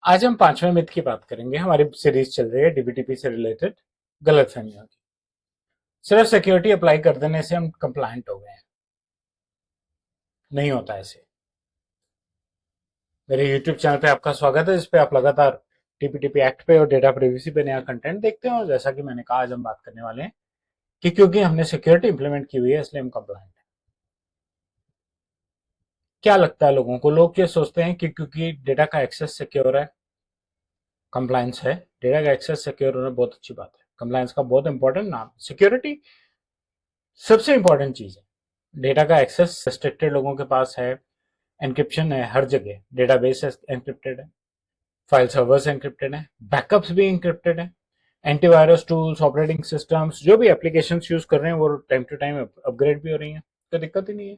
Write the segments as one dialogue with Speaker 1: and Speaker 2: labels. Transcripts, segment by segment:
Speaker 1: आज हम पांचवें मिथ की बात करेंगे। हमारी सीरीज चल रही है डीबीटीपी से रिलेटेड गलतफहमियों की। सिर्फ सिक्योरिटी अप्लाई कर देने से हम कंप्लायंट हो गए हैं, नहीं होता ऐसे। मेरे यूट्यूब चैनल पे आपका स्वागत है, जिसपे आप लगातार डीबीटीपी एक्ट पे और डेटा प्रिवेसी पे नया कंटेंट देखते हैं। और जैसा कि मैंने कहा, आज हम बात करने वाले हैं कि क्योंकि हमने सिक्योरिटी इंप्लीमेंट की हुई है इसलिए हम कंप्लायंट हैं। क्या लगता है लोगों को? लोग ये सोचते हैं कि क्योंकि डेटा का एक्सेस सिक्योर है, कंप्लायंस है। डेटा का एक्सेस सिक्योर होना बहुत अच्छी बात है, कंप्लायंस का बहुत इंपॉर्टेंट नाम। सिक्योरिटी सबसे इंपॉर्टेंट चीज है। डेटा का एक्सेस रिस्ट्रिक्टेड लोगों के पास है, एनक्रिप्शन है हर जगह, डेटाबेस एनक्रिप्टेड है, फाइल सर्वर्स एनक्रिप्टेड है, बैकअप्स भी एनक्रिप्टेड है, एंटीवायरस टूल्स, ऑपरेटिंग सिस्टम्स, जो भी एप्लीकेशन यूज कर रहे हैं वो टाइम टू टाइम अपग्रेड भी हो रही है, तो दिक्कत ही नहीं है।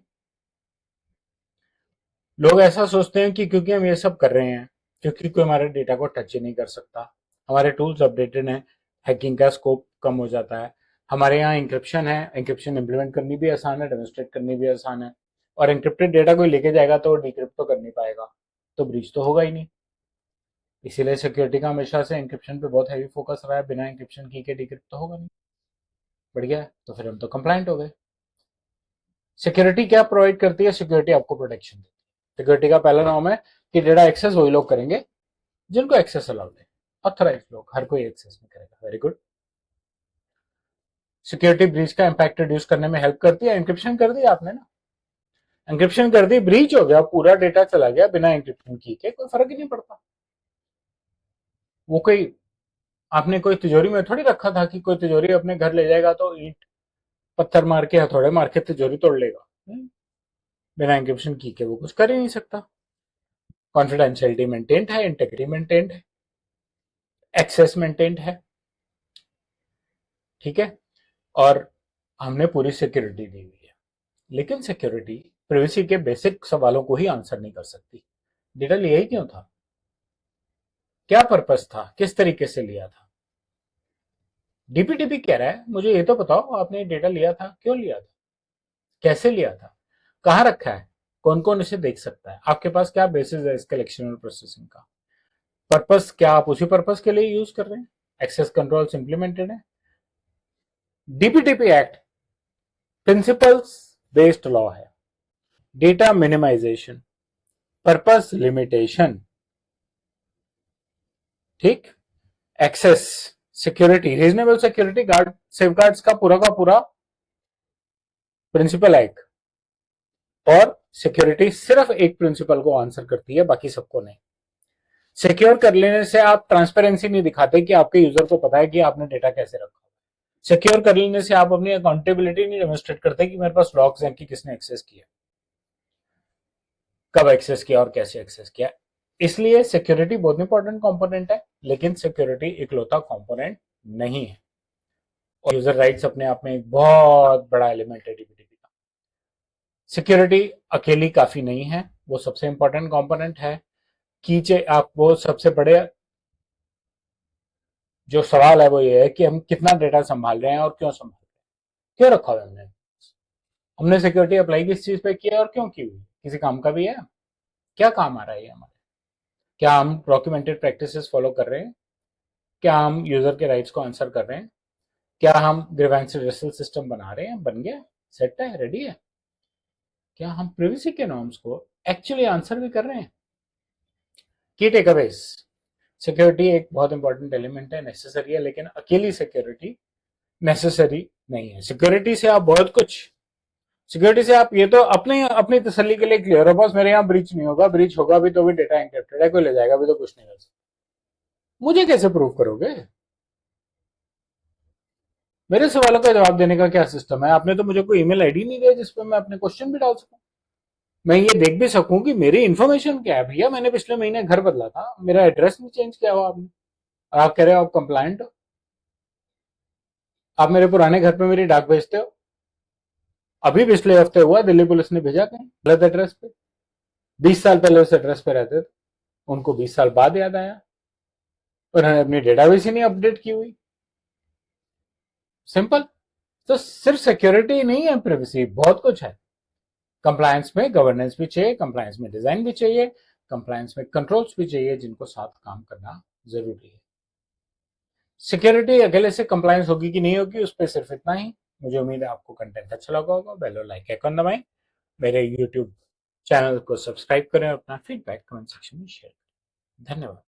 Speaker 1: लोग ऐसा सोचते हैं कि क्योंकि हम ये सब कर रहे हैं, क्योंकि कोई हमारे डेटा को टच ही नहीं कर सकता, हमारे टूल्स अपडेटेड हैं, हैकिंग का स्कोप कम हो जाता है, हमारे यहाँ इंक्रिप्शन है, इंक्रिप्शन इंप्लीमेंट करनी भी आसान है, डेमोन्स्ट्रेट करनी भी आसान है, और इंक्रिप्टेड डेटा कोई लेके जाएगा तो डिक्रिप्ट तो कर नहीं पाएगा, तो ब्रीच तो होगा ही नहीं। इसीलिए सिक्योरिटी का हमेशा से इंक्रिप्शन पे बहुत हैवी फोकस रहा है। बिना इंक्रिप्शन की के डिक्रिप्ट तो होगा नहीं। बढ़ गया, तो फिर हम तो कंप्लायंट हो गए। सिक्योरिटी क्या प्रोवाइड करती है? सिक्योरिटी आपको प्रोटेक्शन देती है। सिक्योरिटी का पहला नाम है कि डेटा एक्सेस वही लोग करेंगे जिनको एक्सेस अलाउड है, ऑथराइज लोग, हर कोई एक्सेस नहीं करेगा। Very good. सिक्योरिटी ब्रीच का इंपैक्ट रिड्यूस करने में हेल्प करती है। इंक्रिप्शन कर दिया आपने ना, इंक्रिप्शन कर दी, ब्रीच हो गया, पूरा डेटा चला गया, बिना इंक्रिप्शन की के कोई फर्क ही नहीं पड़ता। वो कोई, आपने कोई तिजोरी में थोड़ी रखा था कि कोई तिजोरी अपने घर ले जाएगा तो ईंट पत्थर मार के, हथौड़े मार के तिजोरी तोड़ लेगा। बिना इंक्रिप्शन की के वो कुछ कर ही नहीं सकता। कॉन्फिडेंशियलिटी मेंटेन्ड है, इंटेग्रिटी मेंटेन्ड है, एक्सेस मेंटेन्ड है, ठीक है, और हमने पूरी सिक्योरिटी दी हुई है। लेकिन सिक्योरिटी प्राइवेसी के बेसिक सवालों को ही आंसर नहीं कर सकती। डेटा लिया ही क्यों था, क्या पर्पस था, किस तरीके से लिया था? डीपीटीपी कह रहा है मुझे ये तो बताओ, आपने डेटा लिया था, क्यों लिया था, कैसे लिया था, कहाँ रखा है, कौन कौन इसे देख सकता है, आपके पास क्या बेसिस है इस कलेक्शन और प्रोसेसिंग का, पर्पस क्या आप उसी पर्पस के लिए यूज कर रहे हैं, एक्सेस कंट्रोल्स इंप्लीमेंटेड है। DPTP act principles based law है। डेटा मिनिमाइजेशन, पर्पस लिमिटेशन, ठीक, access, security, reasonable security guard, safeguards का पूरा प्रिंसिपल है एक। और सिक्योरिटी सिर्फ एक प्रिंसिपल को आंसर करती है, बाकी सबको नहीं। सिक्योर कर लेने से आप ट्रांसपेरेंसी नहीं दिखाते कि आपके यूजर को पता है कि आपने डेटा कैसे रखा। सिक्योर कर लेने से आप अपनी अकाउंटेबिलिटी नहीं डेमोन्स्ट्रेट करते कि मेरे पास लॉग्स हैं कि किसने एक्सेस किया, कब एक्सेस किया और कैसे एक्सेस किया। इसलिए सिक्योरिटी बहुत इंपॉर्टेंट कंपोनेंट है, लेकिन सिक्योरिटी इकलौता कंपोनेंट नहीं है। और यूजर राइट्स अपने आप में एक बहुत बड़ा एलिमेंट है डीबीटीपी का। सिक्योरिटी अकेली काफी नहीं है, वो सबसे इंपॉर्टेंट कंपोनेंट है। कीचे आप, वो सबसे बड़े जो सवाल है वो ये है कि हम कितना डेटा संभाल रहे हैं और क्यों संभाल रहे हैं, क्यों रखा हुआ है हमने। हमने सिक्योरिटी अप्लाई किस चीज पे किया और क्यों की हुई, किसी काम का भी है, क्या काम आ रहा है ये हमारे, क्या हम डॉक्यूमेंटेड प्रैक्टिसेस फॉलो कर रहे हैं, क्या हम यूजर के राइट्स को आंसर कर रहे हैं, क्या हम ग्रीवेंस रिड्रेसल सिस्टम बना रहे हैं, बन गया, सेट है, रेडी है, क्या हम प्रिवेसी के नॉर्म्स को एक्चुअली आंसर भी कर रहे हैं। की टेकअवेज, सिक्योरिटी एक बहुत इंपॉर्टेंट एलिमेंट है, नेसेसरी है, लेकिन अकेली सिक्योरिटी नेसेसरी नहीं है। सिक्योरिटी से आप बहुत कुछ, सिक्योरिटी से आप ये तो अपने अपनी तसल्ली के लिए क्लियर हो, बस मेरे यहाँ ब्रीच नहीं होगा, ब्रीच होगा भी तो भी डेटा एनक्रिप्टेड है, कोई ले जाएगा भी तो कुछ नहीं कर सकता। मुझे कैसे प्रूव करोगे? मेरे सवालों का जवाब देने का क्या सिस्टम है? आपने तो मुझे कोई ईमेल आईडी नहीं दिया जिसपे मैं अपने क्वेश्चन भी डाल सकूं, मैं ये देख भी सकूं कि मेरी इन्फॉर्मेशन क्या है। भैया मैंने पिछले महीने घर बदला था, मेरा एड्रेस नहीं चेंज किया हुआ आपने, और आप कह रहे हो आप कंप्लायंट हो। आप मेरे पुराने घर पे मेरी डाक भेजते हो, अभी पिछले हफ्ते हुआ, दिल्ली पुलिस ने भेजा कहीं गलत एड्रेस पे। 20 साल पहले उस एड्रेस पे रहते थे, उनको 20 साल बाद याद आया, उन्होंने अपनी डेटाबेस ही नहीं अपडेट की हुई। सिंपल। तो सिर्फ सिक्योरिटी नहीं है, प्राइवेसी बहुत कुछ है। कंप्लायंस में गवर्नेंस भी चाहिए, कंप्लायंस में डिजाइन भी चाहिए, कंप्लायंस में कंट्रोल्स भी चाहिए जिनको साथ काम करना जरूरी है। सिक्योरिटी अकेले से कंप्लायंस होगी कि नहीं होगी, उस पर सिर्फ इतना ही। मुझे उम्मीद है आपको कंटेंट अच्छा लगा होगा। बेल और लाइक आइकन दबाएं, मेरे यूट्यूब चैनल को सब्सक्राइब करें और अपना फीडबैक कमेंट सेक्शन में शेयर करें। धन्यवाद।